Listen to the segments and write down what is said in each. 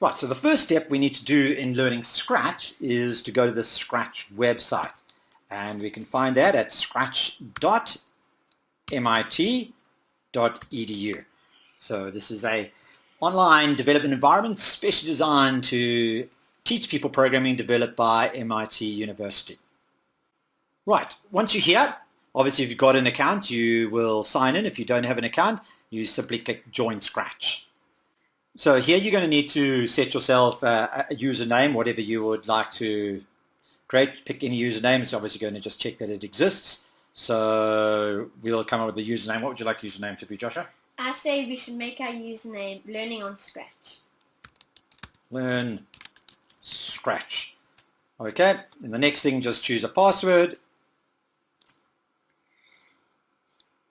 Right, so the first step we need to do in learning Scratch is to go to the Scratch website. And we can find that at scratch.mit.edu. So this is a online development environment specially designed to teach people programming, developed by MIT University. Right, once you're here, obviously if you've got an account, you will sign in. If you don't have an account, you simply click Join Scratch. So here you're going to need to set yourself a username, whatever you would like to create. Pick any username. It's obviously going to just check that it exists. So we'll come up with a username. What would you like username to be, Joshua? I say we should make our username Learning on Scratch. Learn Scratch. Okay, and the next thing, just choose a password.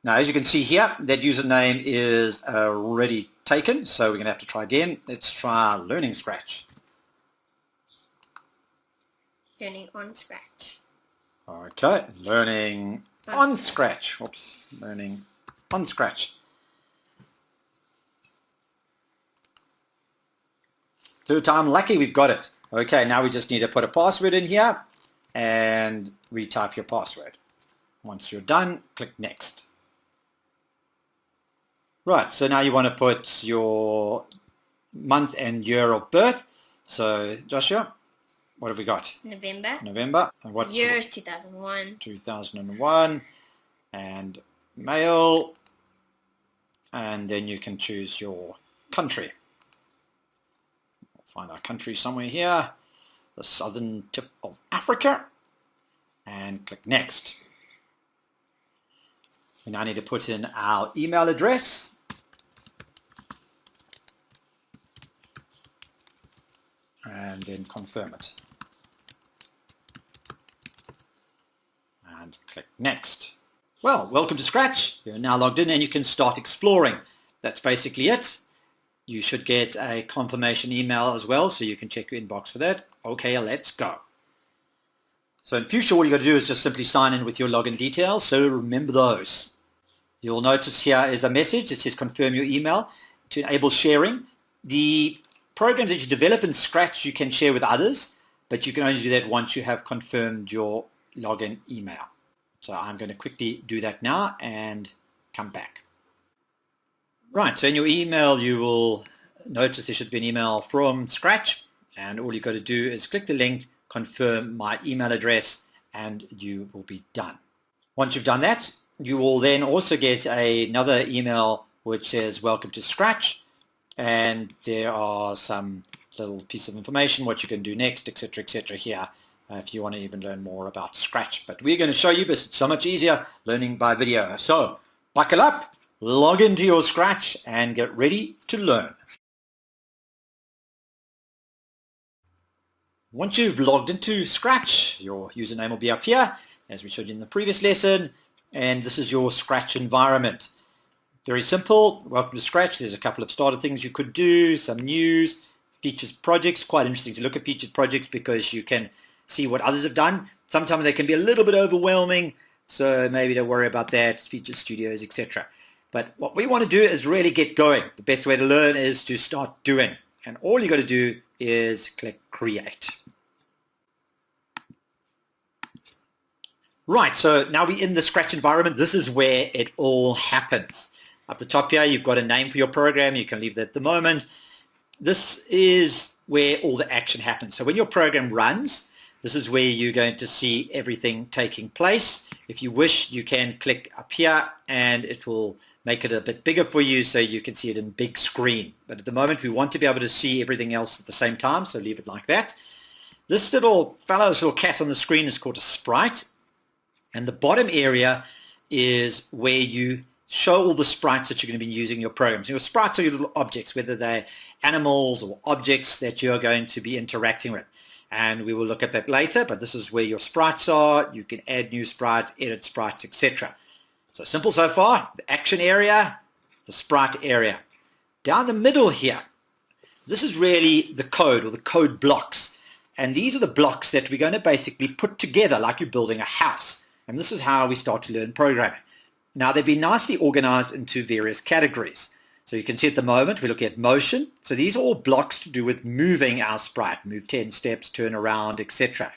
Now, as you can see here, that username is already taken, so we're going to have to try again. Let's try Learning Scratch. Learning on Scratch. Okay, Learning on Scratch. Oops, Learning on Scratch. Third time lucky, we've got it. Okay, now we just need to put a password in here and retype your password. Once you're done, click Next. Right, so now you want to put your month and year of birth. So, Joshua, what have we got? November. November. And what Year is 2001. 2001. And male. And then you can choose your country. We'll find our country somewhere here. The southern tip of Africa. And click Next. We now need to put in our email address. And then confirm it. And click Next. Well, welcome to Scratch. You're now logged in and you can start exploring. That's basically it. You should get a confirmation email as well, so you can check your inbox for that. Okay, let's go. So in future, all you got to do is just simply sign in with your login details, so remember those. You'll notice here is a message that says confirm your email to enable sharing. The programs that you develop in Scratch you can share with others, but you can only do that once you have confirmed your login email. So I'm going to quickly do that now and come back. Right, so in your email you will notice there should be an email from Scratch, and all you've got to do is click the link, confirm my email address, and you will be done. Once you've done that, you will then also get another email which says welcome to Scratch, and there are some little piece of information, what you can do next, etc. here, if you want to even learn more about Scratch. But we're going to show you this. It's so much easier learning by video. So buckle up, log into your Scratch, and get ready to learn. Once you've logged into Scratch, your username will be up here, as we showed you in the previous lesson, and this is your Scratch environment. Very simple. Welcome to Scratch. There's a couple of starter things you could do, some news, featured projects. Quite interesting to look at featured projects because you can see what others have done. Sometimes they can be a little bit overwhelming, so maybe don't worry about that, featured studios, etc. But what we want to do is really get going. The best way to learn is to start doing. And all you got to do is click Create. Right, so now we're in the Scratch environment. This is where it all happens. Up the top here, you've got a name for your program. You can leave that at the moment. This is where all the action happens. So when your program runs, this is where you're going to see everything taking place. If you wish, you can click up here and it will make it a bit bigger for you so you can see it in big screen. But at the moment, we want to be able to see everything else at the same time, so leave it like that. This little fellow, this little cat on the screen is called a sprite. And the bottom area is where you show all the sprites that you're going to be using in your programs. Your sprites are your little objects, whether they're animals or objects that you're going to be interacting with. And we will look at that later, but this is where your sprites are. You can add new sprites, edit sprites, etc. So simple so far. The action area, the sprite area. Down the middle here, this is really the code or the code blocks. And these are the blocks that we're going to basically put together like you're building a house. And this is how we start to learn programming. Now, they've been nicely organized into various categories. So you can see at the moment we're looking at motion. So these are all blocks to do with moving our sprite. Move 10 steps, turn around, etc.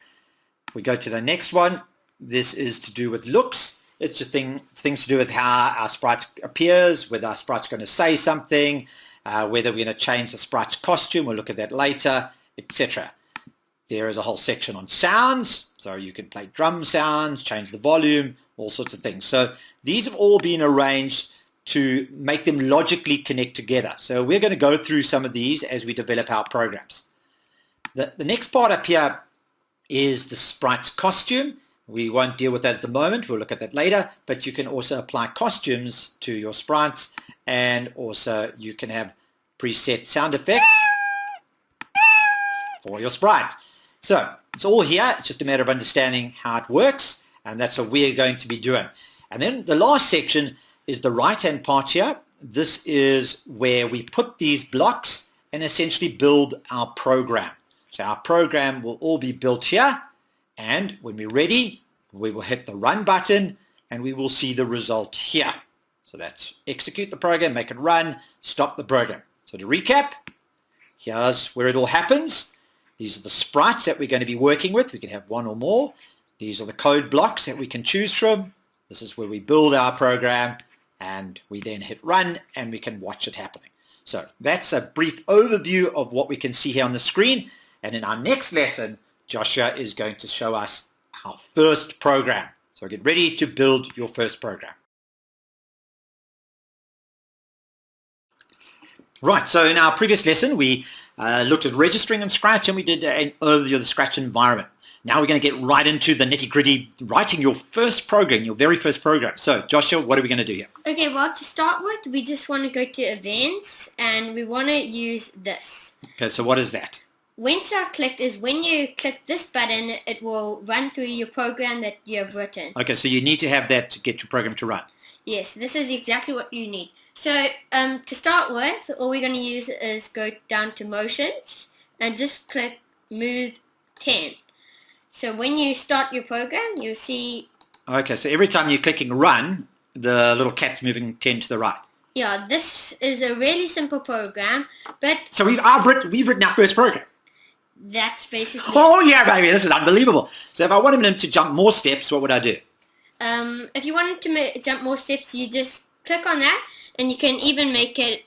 We go to the next one. This is to do with looks. It's just things to do with how our sprite appears, whether our sprite's going to say something, whether we're going to change the sprite's costume. We'll look at that later, etc. There is a whole section on sounds. So you can play drum sounds, change the volume, all sorts of things. So these have all been arranged to make them logically connect together. So we're going to go through some of these as we develop our programs. The next part up here is the sprite's costume. We won't deal with that at the moment. We'll look at that later. But you can also apply costumes to your sprites, and also you can have preset sound effects for your sprite. So it's all here. It's just a matter of understanding how it works, and that's what we're going to be doing. And then the last section is the right-hand part here. This is where we put these blocks and essentially build our program. So our program will all be built here, and when we're ready, we will hit the run button and we will see the result here. So that's execute the program, make it run, stop the program. So to recap, here's where it all happens. These are the sprites that we're going to be working with. We can have one or more. These are the code blocks that we can choose from. This is where we build our program, and we then hit run and we can watch it happening. So that's a brief overview of what we can see here on the screen. And in our next lesson, Joshua is going to show us our first program. So get ready to build your first program. Right, so in our previous lesson, we looked at registering in Scratch, and we did an overview of the Scratch environment. Now we're going to get right into the nitty-gritty, writing your first program, your very first program. So Joshua, what are we going to do here? Okay, well, to start with, we just want to go to events, and we want to use this. Okay, so what is that? When start clicked is when you click this button, it will run through your program that you have written. Okay, so you need to have that to get your program to run. Yes, this is exactly what you need. So to start with, all we're going to use is go down to motions and just click move 10. So when you start your program, you'll see... Okay, so every time you're clicking run, the little cat's moving 10 to the right. Yeah, this is a really simple program, but... So we've written our first program. That's basically... Oh yeah, baby, this is unbelievable. So if I wanted him to jump more steps, what would I do? If you wanted to jump more steps, you just click on that, and you can even make it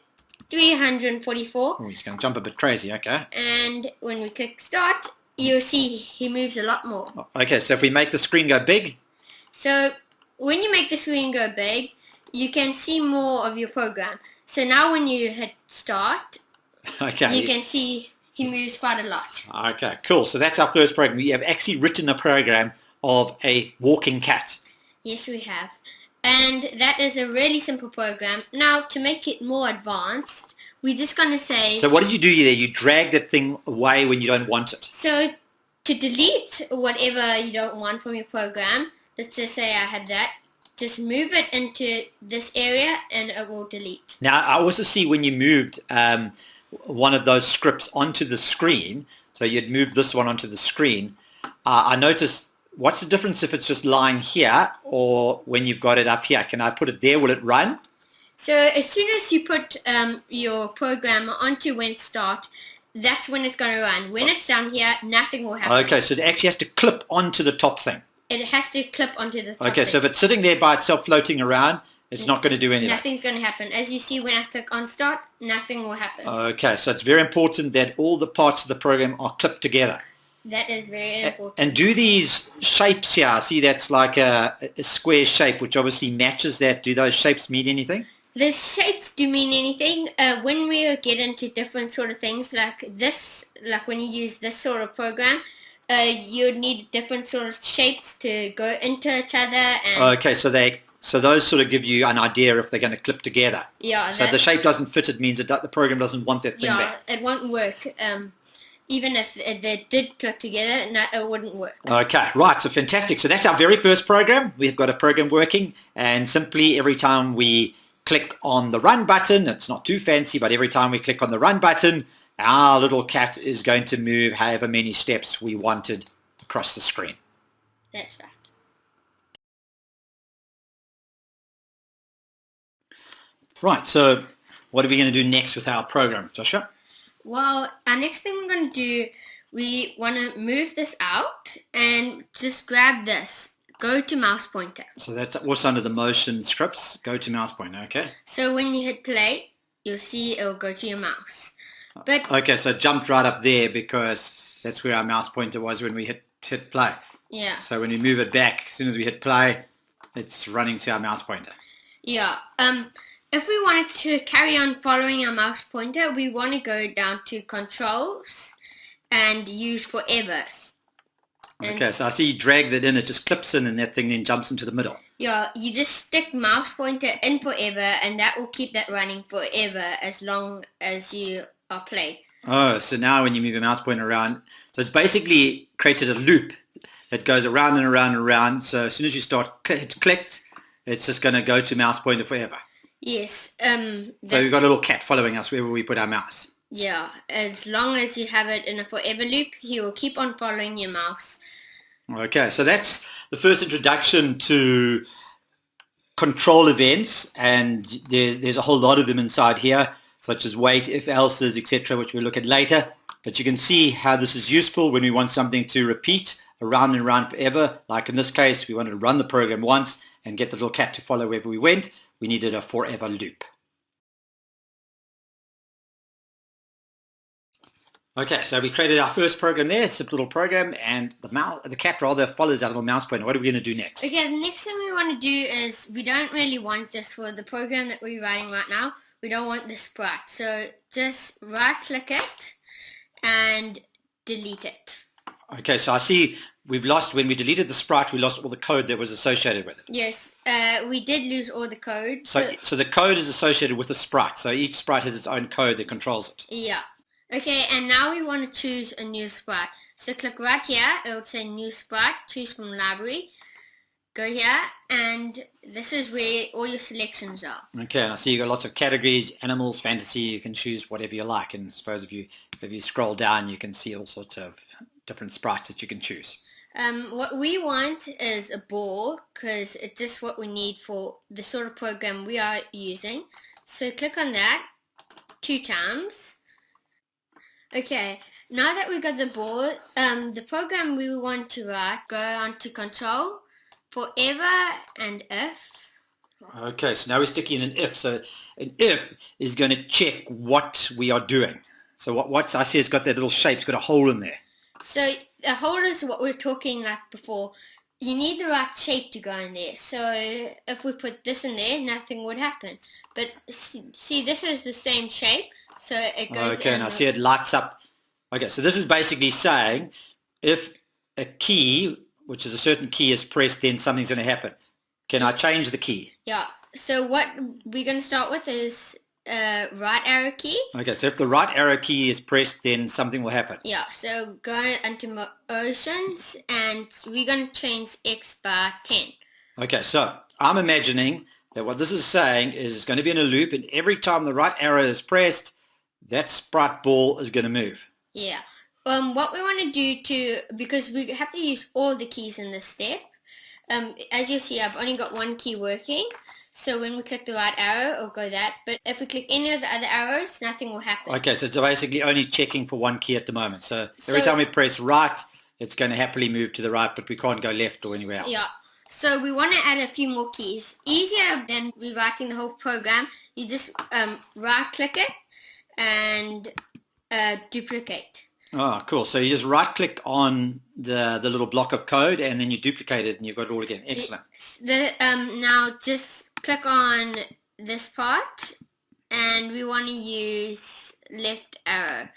344. Oh, he's going to jump a bit crazy, okay. And when we click start, you'll see he moves a lot more. Okay, so if we make the screen go big? So when you make the screen go big, you can see more of your program. So now when you hit start, okay, you can see he moves quite a lot. Okay, cool. So that's our first program. We have actually written a program of a walking cat. Yes, we have. And that is a really simple program. Now, to make it more advanced, we're just going to say... So what did you do there? You dragged that thing away when you don't want it. So to delete whatever you don't want from your program, let's just say I had that, just move it into this area and it will delete. Now, I also see when you moved one of those scripts onto the screen, so you'd move this one onto the screen, I noticed, what's the difference if it's just lying here or when you've got it up here? Can I put it there? Will it run? So as soon as you put your program onto when start, that's when it's going to run. When it's down here, nothing will happen. Okay, so it actually has to clip onto the top thing. It has to clip onto the top Okay, thing. so if it's sitting there by itself floating around, it's not going to do anything. Nothing's going to happen. As you see, when I click on start, nothing will happen. Okay, so it's very important that all the parts of the program are clipped together. That is very important. And do these shapes here, see that's like a square shape, which obviously matches that. Do those shapes mean anything? The shapes do mean anything. When we get into different sort of things like this, like when you use this sort of program, you need different sort of shapes to go into each other. And Okay, so those sort of give you an idea if they're going to clip together. yeah, So if the shape doesn't fit, it means that the program doesn't want that thing yeah, there. it won't work. Even if they did clip together, no, it wouldn't work. Okay, right, so fantastic. So that's our very first program. We've got a program working, and simply every time we click on the run button, it's not too fancy, but every time we click on the run button, our little cat is going to move however many steps we wanted across the screen. That's right. Right, so What are we going to do next with our program, Joshua? Well, our next thing we're going to do, we want to move this out and just grab this. Go to mouse pointer. So that's also under the motion scripts. Go to mouse pointer, okay? So when you hit play, you'll see it'll go to your mouse. But okay, so it jumped right up there because that's where our mouse pointer was when we hit play. Yeah. So when we move it back, as soon as we hit play, it's running to our mouse pointer. Yeah. If we wanted to carry on following our mouse pointer, we want to go down to controls and use forevers. Okay, so I see you drag that in, it just clips in and that thing then jumps into the middle. Yeah, you just stick mouse pointer in forever and that will keep that running forever as long as you are playing. Oh, so now when you move your mouse pointer around, so it's basically created a loop that goes around and around and around. So as soon as you start clicked, it's just going to go to mouse pointer forever. Yes. So we've got a little cat following us wherever we put our mouse. Yeah, as long as you have it in a forever loop, he will keep on following your mouse. Okay, so that's the first introduction to control events, and there's a whole lot of them inside here, such as wait, if, else's, etc., which we'll look at later. But you can see how this is useful when we want something to repeat around and around forever. Like in this case, we wanted to run the program once and get the little cat to follow wherever we went. We needed a forever loop. Okay, so we created our first program there, simple little program, and the cat rather follows our little mouse pointer. What are we going to do next? Okay, the next thing we want to do is we don't really want this for the program that we're writing right now. We don't want the sprite. So just right click it and delete it. Okay, so I see we've lost, when we deleted the sprite, we lost all the code that was associated with it. Yes, we did lose all the code. So the code is associated with the sprite. So each sprite has its own code that controls it. Yeah. Okay, and now we want to choose a new sprite. So click right here, it will say new sprite, choose from library. Go here, and this is where all your selections are. Okay, and I see you've got lots of categories, animals, fantasy, you can choose whatever you like. And I suppose if you scroll down, you can see all sorts of different sprites that you can choose. What we want is a ball, because it's just what we need for the sort of program we are using. So click on that 2 times. Okay, now that we've got the ball, the program we want to write, go on to control, forever and if. Okay, so now we're sticking in an if. So an if is going to check what we are doing. So what I see it's got that little shape, it's got a hole in there. So a hole is what we were talking like before. You need the right shape to go in there. So if we put this in there, nothing would happen. But see, this is the same shape. So it goes okay, and I see it lights up. Okay, so this is basically saying if a key, which is a certain key, is pressed, then something's going to happen. Can I change the key? Yeah, so what we're going to start with is right arrow key. Okay, so if the right arrow key is pressed, then something will happen. Yeah, so go into motions, and we're going to change X by 10. Okay, so I'm imagining that what this is saying is it's going to be in a loop, and every time the right arrow is pressed, that sprite ball is going to move. Yeah. What we want to do because we have to use all the keys in this step. As you see, I've only got one key working. So when we click the right arrow, it'll go that. But if we click any of the other arrows, nothing will happen. Okay, so it's basically only checking for one key at the moment. So every time we press right, it's going to happily move to the right, but we can't go left or anywhere else. Yeah. So we want to add a few more keys. Easier than rewriting the whole program. You just right-click it and duplicate. Oh, cool. So you just right-click on the little block of code, and then you duplicate it, and you've got it all again. Excellent. Now just click on this part, and we want to use left arrow.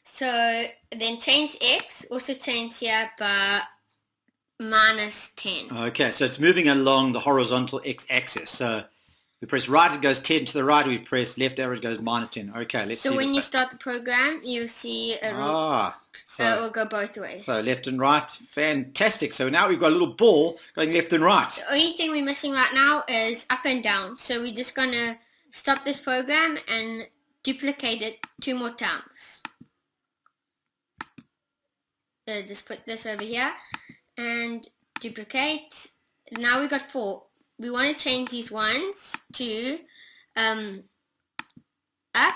So then change X, also change here by -10. Okay, so it's moving along the horizontal X-axis. So we press right, it goes 10 to the right. We press left arrow, it goes -10. Okay, let's see. So when you start the program, you'll see it will go both ways. So left and right. Fantastic. So now we've got a little ball going left and right. The only thing we're missing right now is up and down. So we're just going to stop this program and duplicate it 2 more times. Just put this over here and duplicate. Now we've got 4. We want to change these ones to up,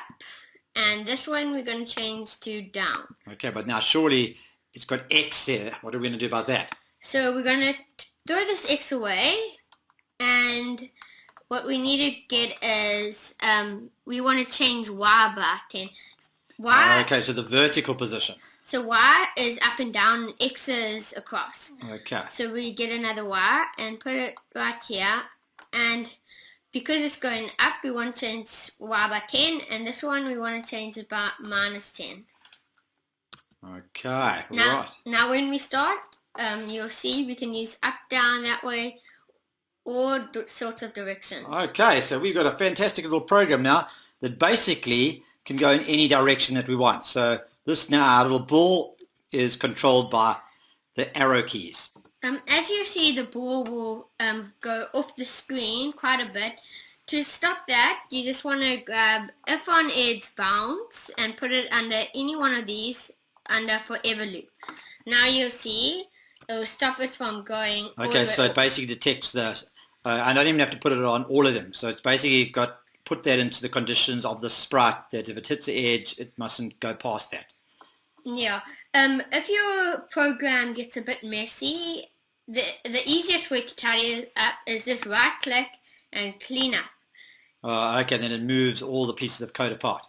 and this one we're going to change to down. Okay, but now surely it's got X there. What are we going to do about that? So we're going to throw this X away, and what we need to get is, we want to change Y by 10. Y, Okay, so the vertical position. so Y is up and down, and X is across. Okay. So we get another Y and put it right here, and because it's going up, we want to change Y by 10, and this one we want to change it by minus 10. Okay, Now, right. now when we start, you'll see we can use up, down, that way, all sorts of directions. Okay, so we've got a fantastic little program now that basically can go in any direction that we want. So this now, our little ball is controlled by the arrow keys. As you see, the ball will go off the screen quite a bit. To stop that, you just want to grab if on edge bounce and put it under any one of these under forever loop. Now you'll see it will stop it from going all the Okay, way so it off. basically detects the, I don't even have to put it on all of them. So it's basically put that into the conditions of the sprite that if it hits the edge, it mustn't go past that. Yeah. If your program gets a bit messy, the easiest way to tidy it up is just right click and clean up. Okay, then it moves all the pieces of code apart.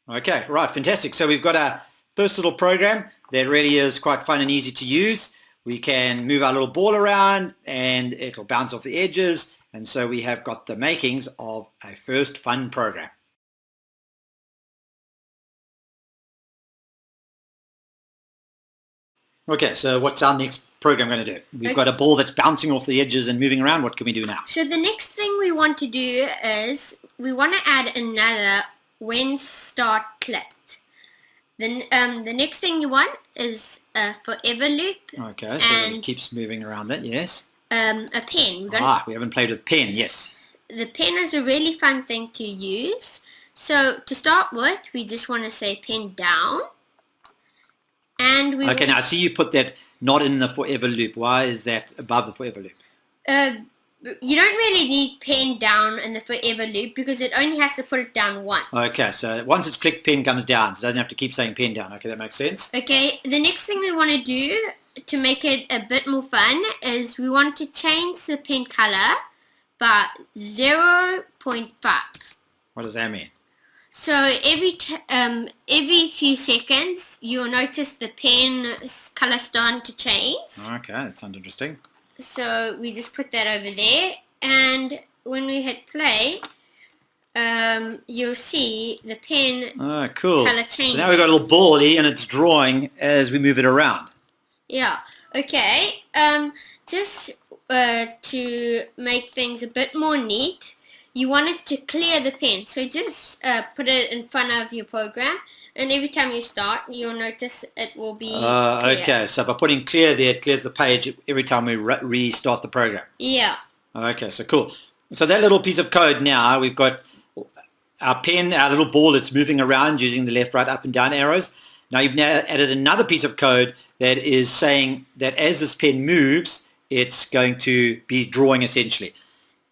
Okay, right, fantastic. So we've got our first little program that really is quite fun and easy to use. We can move our little ball around and it'll bounce off the edges. And so we have got the makings of a first fun program. Okay, so what's our next program going to do? We've got a ball that's bouncing off the edges and moving around. What can we do now? So the next thing we want to do is we want to add another when start clicked. Then the next thing you want is a forever loop. Okay, so and it keeps moving around that, yes. a pen. We haven't played with pen, yes. The pen is a really fun thing to use. So to start with, we just want to say pen down. And we Okay, now I see you put that not in the forever loop. Why is that above the forever loop? You don't really need pen down in the forever loop because it only has to put it down once. Okay, so once it's clicked, pen comes down. So it doesn't have to keep saying pen down. Okay, that makes sense. Okay, the next thing we want to do to make it a bit more fun is we want to change the pen color by 0.5. What does that mean? So every few seconds, you'll notice the pen color starting to change. Okay, that sounds interesting. So we just put that over there, and when we hit play, you'll see the pen Oh, cool. color change. So now we've got a little ball here and it's drawing as we move it around. Yeah. Okay. Just to make things a bit more neat, you want it to clear the pen. So just put it in front of your program, and every time you start, you'll notice it will be clear. Okay, so by putting clear there, it clears the page every time we restart the program. Yeah. Okay, so cool. So that little piece of code now, we've got our pen, our little ball that's moving around using the left, right, up and down arrows. Now you've now added another piece of code that is saying that as this pen moves, it's going to be drawing essentially.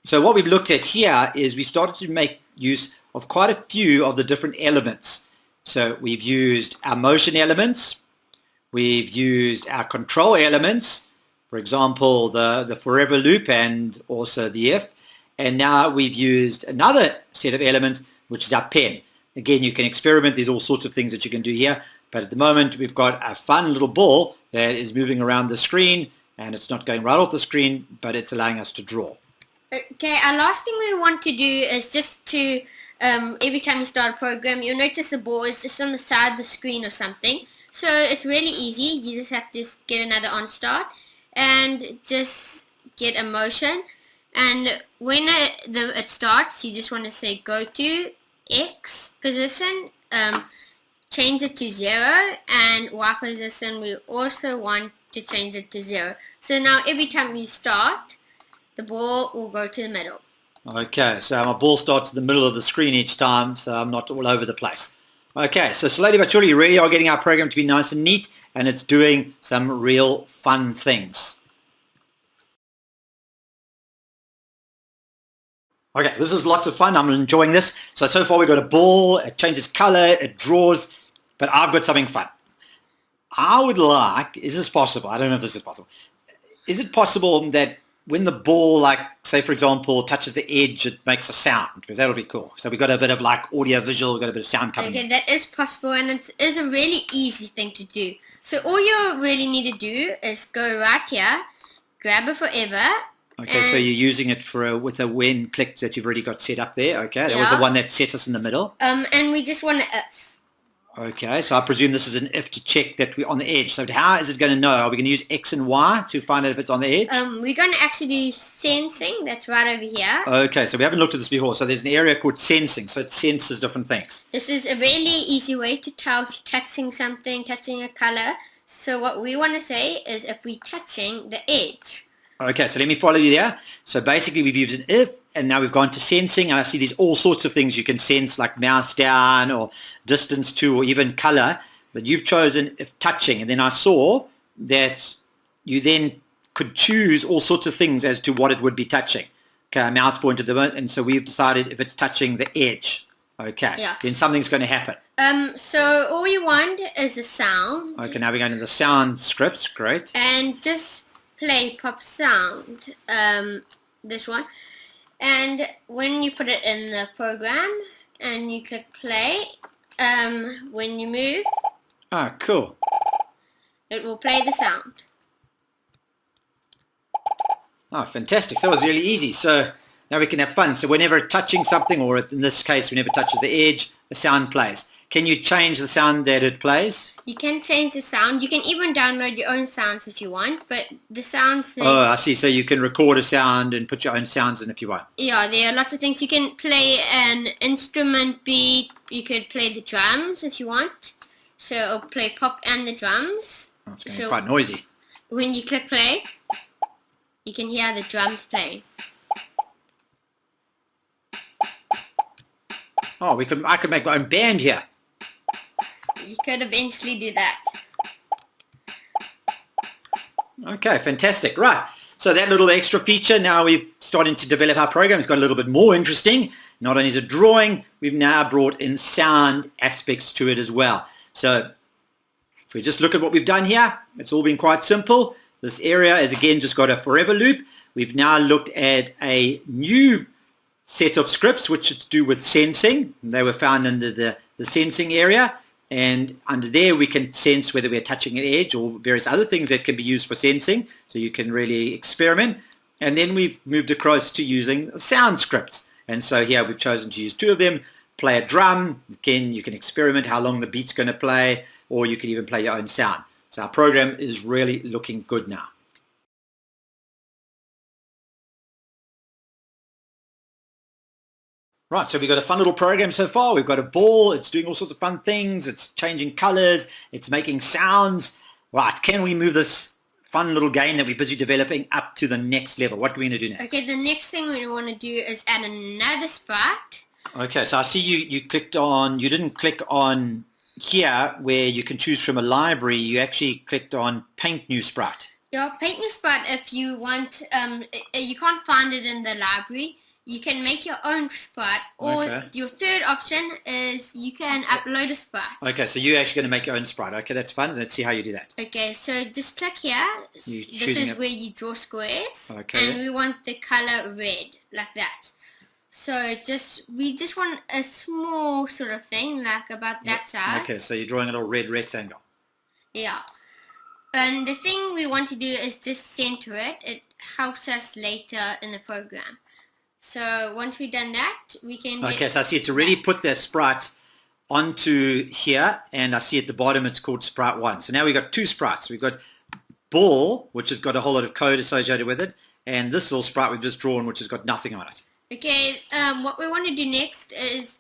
So what we've looked at here is we started to make use of quite a few of the different elements. So we've used our motion elements, we've used our control elements, for example, the forever loop and also the if, and now we've used another set of elements, which is our pen. Again, you can experiment, there's all sorts of things that you can do here, but at the moment we've got a fun little ball that is moving around the screen, and it's not going right off the screen, but it's allowing us to draw. Okay, our last thing we want to do is just to, every time you start a program, you'll notice the ball is just on the side of the screen or something. So it's really easy. You just have to get another on start and just get a motion. And when it starts, you just want to say go to X position, change it to 0, and Y position we also want to change it to 0. So now every time you start, the ball will go to the middle. Okay, so my ball starts in the middle of the screen each time, so I'm not all over the place. Okay, so slowly but surely, you really are getting our program to be nice and neat, and it's doing some real fun things. Okay, this is lots of fun. I'm enjoying this. So far we've got a ball, it changes color, it draws, but I've got something fun. I would like, is this possible? I don't know if this is possible. Is it possible that when the ball, like, say, for example, touches the edge, it makes a sound? Because that'll be cool. So we've got a bit of, like, audio-visual, we've got a bit of sound coming in. Okay, that is possible, and it is a really easy thing to do. So all you really need to do is go right here, grab a forever. Okay, so you're using it for with a when click that you've already got set up there. Okay, that was the one that set us in the middle. And we just want to if. Okay, so I presume this is an if to check that we're on the edge. So how is it going to know? Are we going to use X and Y to find out if it's on the edge? We're going to actually do sensing. That's right over here. Okay, so we haven't looked at this before. So there's an area called sensing. So it senses different things. This is a really easy way to tell if you're touching something, touching a color. So what we want to say is if we're touching the edge. Okay, so let me follow you there. So basically we've used an if, and now we've gone to sensing, and I see there's all sorts of things you can sense, like mouse down or distance to or even color, but you've chosen if touching, and then I saw that you then could choose all sorts of things as to what it would be touching. Okay, a mouse pointer, and so we've decided if it's touching the edge. Okay, then something's going to happen. So all we want is a sound. Okay, now we're going to the sound scripts. Great. And just play pop sound, this one, and when you put it in the program and you click play, when you move, cool, it will play the sound. Fantastic. So that was really easy. So now we can have fun. So whenever touching something, or in this case whenever it touches the edge, the sound plays. Can you change the sound that it plays? You can change the sound. You can even download your own sounds if you want, but the sounds... Oh, I see. So you can record a sound and put your own sounds in if you want. Yeah, there are lots of things. You can play an instrument beat. You could play the drums if you want. So it'll play pop and the drums. Oh, it's going to be quite noisy. When you click play, you can hear the drums playing. Oh, I could make my own band here. You could eventually do that. Okay, fantastic. Right, so that little extra feature, now we've started to develop our program. It's got a little bit more interesting. Not only is it drawing, we've now brought in sound aspects to it as well. So if we just look at what we've done here, it's all been quite simple. This area has again just got a forever loop. We've now looked at a new set of scripts which are to do with sensing. They were found under the sensing area, and under there we can sense whether we're touching an edge or various other things that can be used for sensing, so you can really experiment. And then we've moved across to using sound scripts, and so here we've chosen to use two of them. Play a drum. Again, you can experiment how long the beat's going to play, or you can even play your own sound. So our program is really looking good now. Right, so we've got a fun little program so far. We've got a ball, it's doing all sorts of fun things, it's changing colors, it's making sounds. Right, can we move this fun little game that we're busy developing up to the next level? What are we going to do next? Okay, the next thing we want to do is add another sprite. Okay, so I see you clicked on, you didn't click on here where you can choose from a library, you actually clicked on Paint New Sprite. Yeah, Paint New Sprite, if you want, you can't find it in the library. You can make your own sprite, or your third option is you can upload a sprite. Okay, so you're actually going to make your own sprite. Okay, that's fun. Let's see how you do that. Okay, so just click here. This is where you draw squares. Okay. And we want the color red, like that. So we just want a small sort of thing, like about that size. Okay, so you're drawing a little red rectangle. Yeah. And the thing we want to do is just center it. It helps us later in the program. So once we've done that, we can... Okay, so I see it's already put the sprite onto here, and I see at the bottom it's called Sprite 1. So now we've got two sprites. We've got Ball, which has got a whole lot of code associated with it, and this little sprite we've just drawn, which has got nothing on it. Okay, what we want to do next is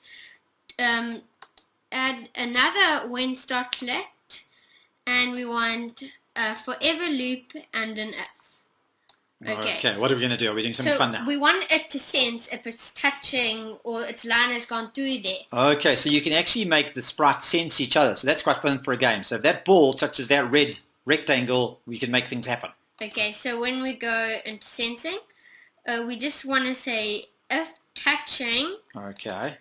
add another when start collect, and we want a forever loop and an if. Okay, what are we going to do? Are we doing something fun now? We want it to sense if it's touching or its line has gone through there. Okay, so you can actually make the sprites sense each other. So that's quite fun for a game. So if that ball touches that red rectangle, we can make things happen. Okay, so when we go into sensing, we just want to say if touching Okay.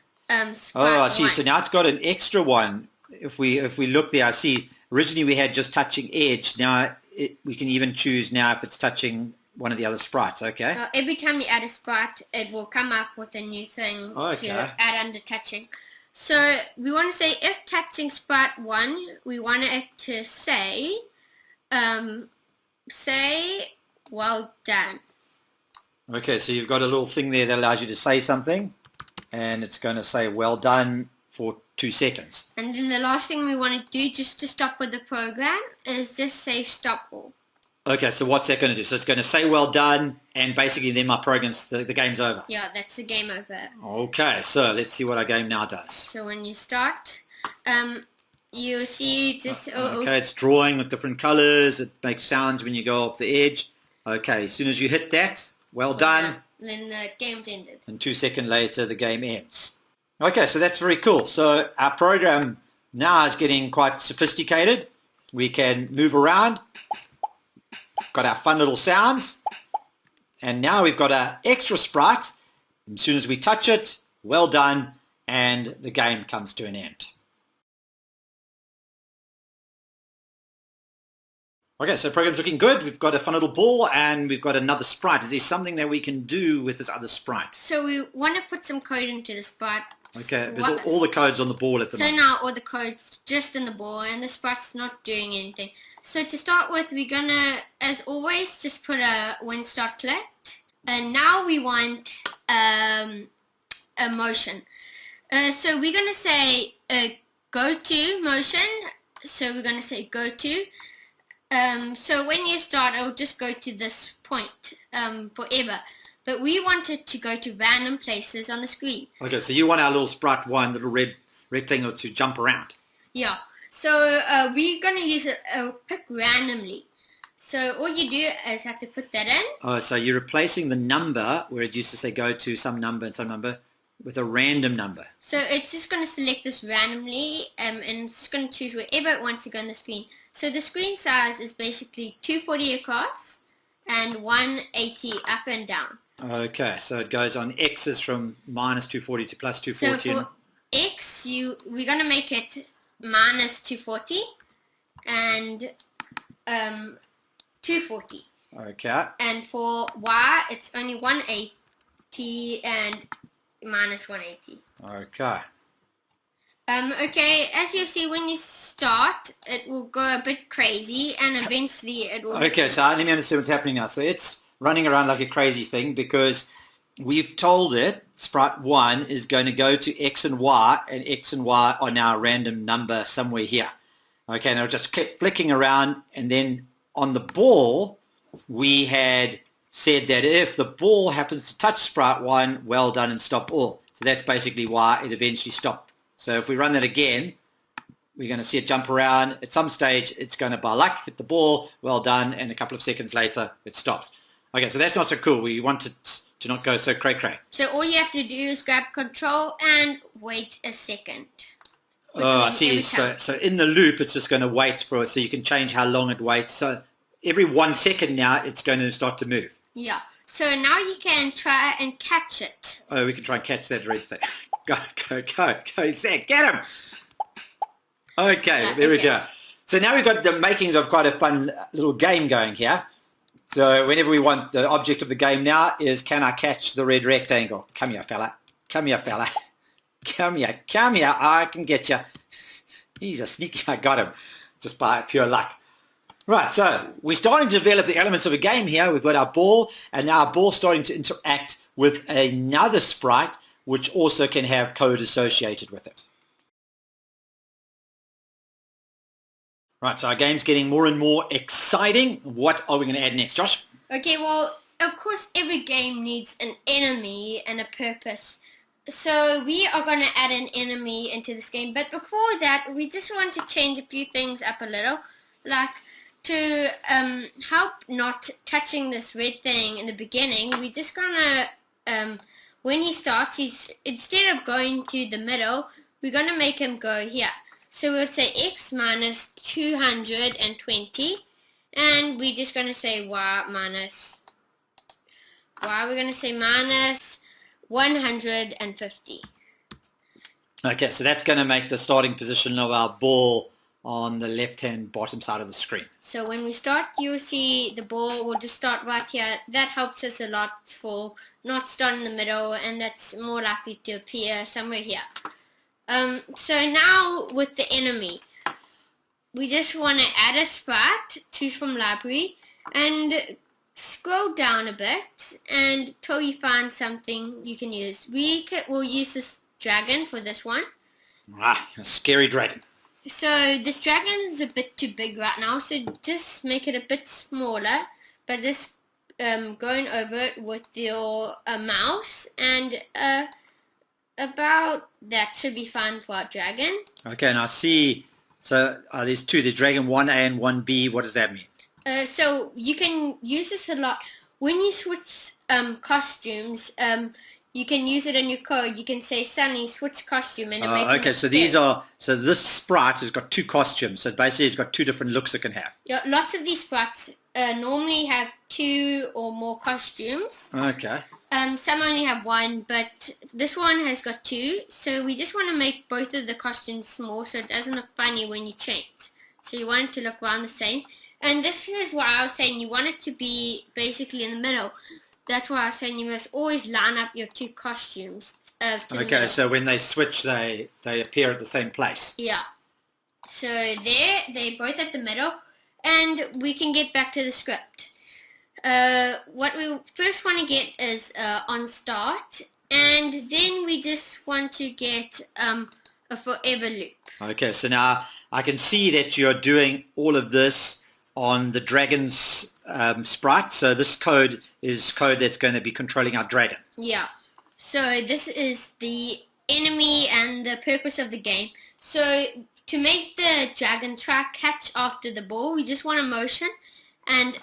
sprite Oh, I see. 1. So now it's got an extra one. If we look there, I see originally we had just touching edge. Now we can even choose now if it's touching one of the other sprites. Okay. Every time you add a sprite, it will come up with a new thing to add under touching. So we want to say if touching sprite 1, we want it to say, well done. Okay, so you've got a little thing there that allows you to say something, and it's going to say well done for 2 seconds. And then the last thing we want to do, just to stop with the program, is just say stop all. Okay, so what's that going to do? So it's going to say well done, and basically then my program's, the game's over. Yeah, that's the game over. Okay, so let's see what our game now does. So when you start, you see just... Okay, it's drawing with different colors. It makes sounds when you go off the edge. Okay, as soon as you hit that, well done. Then the game's ended. And 2 seconds later, the game ends. Okay, so that's very cool. So our program now is getting quite sophisticated. We can move around. Got our fun little sounds. And now we've got our extra sprite. As soon as we touch it, well done, and the game comes to an end. Okay, so the program's looking good. We've got a fun little ball and we've got another sprite. Is there something that we can do with this other sprite? So we want to put some code into the sprite. Okay, there's all the codes on the ball at the moment. So now all the code's just in the ball and the sprite's not doing anything. So to start with, we're going to, as always, just put a when start clicked. And now we want a motion. So we're going to say go to motion. So we're going to say go to. So when you start, it'll just go to this point forever. But we want it to go to random places on the screen. Okay, so you want our little sprite 1, little red rectangle, to jump around. Yeah. So we're going to use a pick randomly. So all you do is have to put that in. Oh, so you're replacing the number where it used to say go to some number and some number with a random number. So it's just going to select this randomly and it's just going to choose wherever it wants to go on the screen. So the screen size is basically 240 across and 180 up and down. Okay, so it goes on X's from minus 240 to plus 240. So for X, we're going to make it minus 240 and 240. Okay. And for Y, it's only 180 and minus 180. Okay. Okay, as you see, when you start, it will go a bit crazy, and eventually it will... Okay, so let me understand what's happening now. So it's running around like a crazy thing because we've told it, sprite 1 is going to go to X and Y are now a random number somewhere here. Okay, and it'll just keep flicking around, and then on the ball, we had said that if the ball happens to touch sprite 1, well done and stop all. So that's basically why it eventually stopped. So if we run that again, we're going to see it jump around. At some stage, it's going to, by luck, hit the ball, well done, and a couple of seconds later, it stops. Okay, so that's not so cool. We want it to not go so cray-cray. So all you have to do is grab control and wait a second. Oh, I see. So in the loop, it's just going to wait for it, so you can change how long it waits. So every 1 second now, it's going to start to move. Yeah. So now you can try and catch it. Oh, we can try and catch that red thing. Go, Zach, get him! Okay, there we go. So now we've got the makings of quite a fun little game going here. So whenever we want, the object of the game now is, can I catch the red rectangle? Come here, fella. Come here, fella. Come here. I can get you. He's a sneaky. I got him. Just by pure luck. Right, so we're starting to develop the elements of a game here. We've got our ball, and now our ball's starting to interact with another sprite, which also can have code associated with it. Right, so our game's getting more and more exciting. What are we going to add next, Josh? Okay, well, of course, every game needs an enemy and a purpose. So we are going to add an enemy into this game. But before that, we just want to change a few things up a little. Like, to help not touching this red thing in the beginning, we're just going to... when he starts, instead of going to the middle, we're going to make him go here. So we'll say X minus 220, and we're just going to say Y minus, Y we're going to say minus 150. Okay, so that's going to make the starting position of our ball on the left-hand bottom side of the screen. So when we start, you'll see the ball will just start right here. That helps us a lot for not starting in the middle, and that's more likely to appear somewhere here. So now with the enemy, we just want to add a sprite, choose from library, and scroll down a bit until you find something you can use. We'll use this dragon for this one. Ah, a scary dragon. So this dragon is a bit too big right now, so just make it a bit smaller, but just going over it with your mouse, and about that should be fine for our dragon. Okay, and I see, so there's two, there's dragon 1A and 1B. What does that mean? So you can use this a lot. When you switch costumes, you can use it in your code. You can say, Sunny, switch costume, and okay, so this sprite has got two costumes. So basically it's got two different looks it can have. Yeah, lots of these sprites normally have 2 or more costumes. Okay. Some only have 1, but this one has got 2. So we just want to make both of the costumes small so it doesn't look funny when you change. So you want it to look around the same. And this is why I was saying you want it to be basically in the middle. That's why I was saying you must always line up your 2 costumes. Okay, so when they switch, they appear at the same place. Yeah. So there, they're both at the middle. And we can get back to the script. What we first want to get is on start. And then we just want to get a forever loop. Okay, so now I can see that you're doing all of this on the dragon's sprite. So this code is code that's going to be controlling our dragon. Yeah. So this is the enemy and the purpose of the game. So to make the dragon track catch after the ball, we just want a motion, and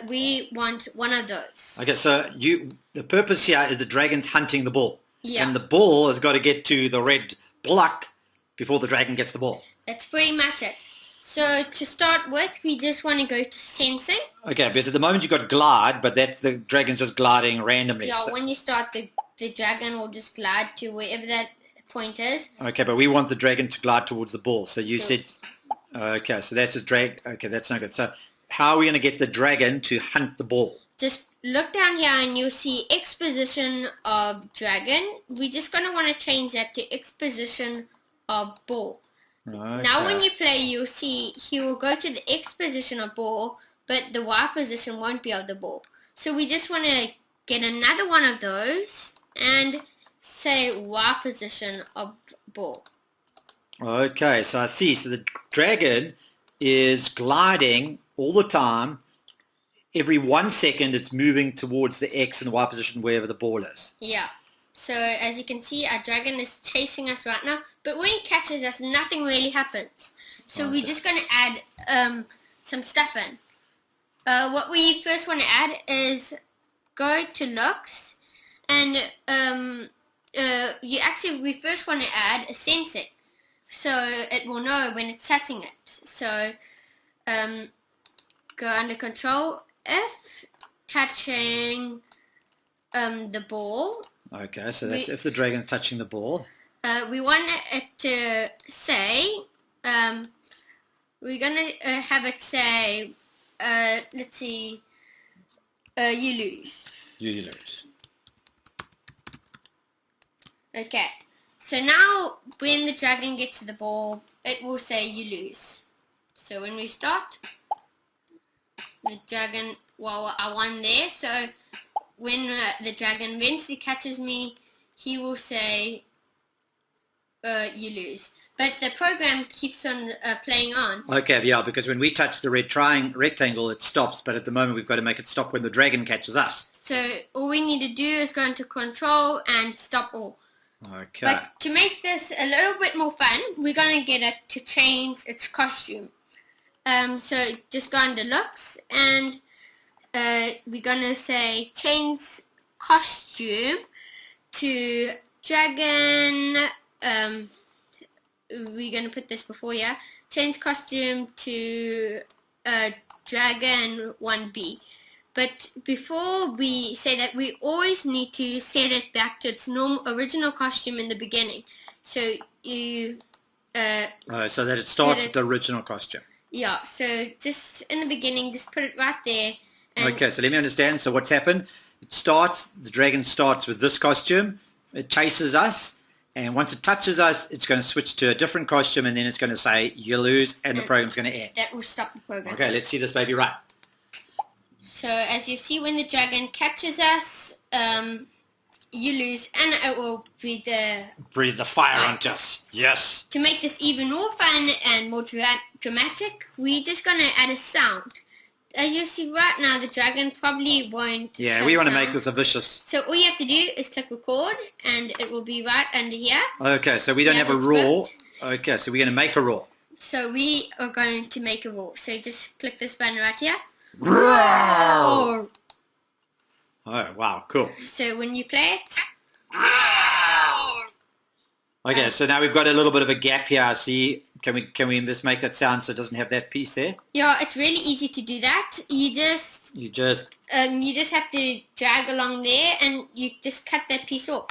we want one of those. Okay, so the purpose here is the dragon's hunting the ball. Yeah. And the ball has got to get to the red block before the dragon gets the ball. That's pretty much it. So to start with, we just want to go to sensing. Okay, because at the moment you've got glide, but that's the dragon's just gliding randomly. Yeah, So, when you start, the dragon will just glide to wherever that point is. okay, but we want the dragon to glide towards the ball. So you So- said, okay, so that's just okay, that's not good. So how are we going to get the dragon to hunt the ball? Just look down here and you'll see X position of dragon. We're just going to want to change that to X position of ball. Okay. Now when you play, you'll see he will go to the X position of ball, but the Y position won't be of the ball. So we just want to get another one of those and say Y position of ball. Okay, so I see. So the dragon is gliding all the time. Every 1 second it's moving towards the X and the Y position wherever the ball is. Yeah. So as you can see, our dragon is chasing us right now. But when he catches us, nothing really happens. So we're just going to add some stuff in. What we first want to add is go to looks. And we first want to add a sensing. So it will know when it's touching it. So go under control F, touching the ball. Okay, so that's if the dragon's touching the ball. We want it to say, we're going to have it say, let's see, you lose. You lose. Okay, so now when the dragon gets to the ball, it will say you lose. So when we start, the dragon, well, I won there, so when the dragon eventually catches me, he will say, you lose. But the program keeps on playing on. Okay, yeah, because when we touch the red rectangle, it stops, but at the moment we've got to make it stop when the dragon catches us. So all we need to do is go into control and stop all. Okay. But to make this a little bit more fun, we're going to get it to change its costume. So just go under looks, and we're going to say change costume to dragon. We're going to put this before, yeah. Change costume to dragon 1B. But before we say that, we always need to set it back to its original costume in the beginning. So you... so that it starts it- with the original costume. Yeah, so just in the beginning, just put it right there. And Okay, so let me understand. So what's happened? The dragon starts with this costume. It chases us. And once it touches us, it's going to switch to a different costume, and then it's going to say, you lose, and the program's going to end. that will stop the program. Okay, let's see this baby run. So as you see, when the dragon catches us, you lose, and it will be Breathe the fire onto us. Yes. To make this even more fun and more dramatic, we're just going to add a sound. As you see right now, the dragon probably won't. Yeah, have we want to sound. make this a vicious. So all you have to do is click record, and it will be right under here. Okay, so we don't Here's have a a raw. Okay, so we're going to make a raw. So we are going to make a roar. So just click this button right here. Roar! Roar. Oh, wow, cool. So when you play it, Okay, so now we've got a little bit of a gap here. See, can we just make that sound so it doesn't have that piece there? yeah, it's really easy to do that. You just have to drag along there, and you just cut that piece off.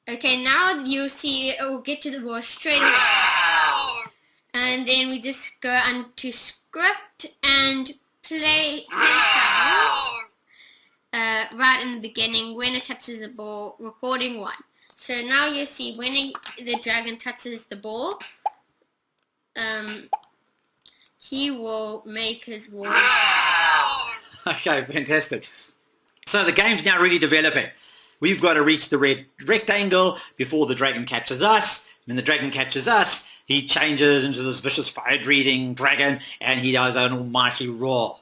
Okay, now you'll see it will get to the roar straight away. And then we just go onto script and play sound right in the beginning when it touches the ball, recording 1. So now you see when the dragon touches the ball, he will make his roar. Okay, fantastic. So the game's now really developing. We've got to reach the red rectangle before the dragon catches us. When the dragon catches us, he changes into this vicious fire-breathing dragon, and he does an almighty roar.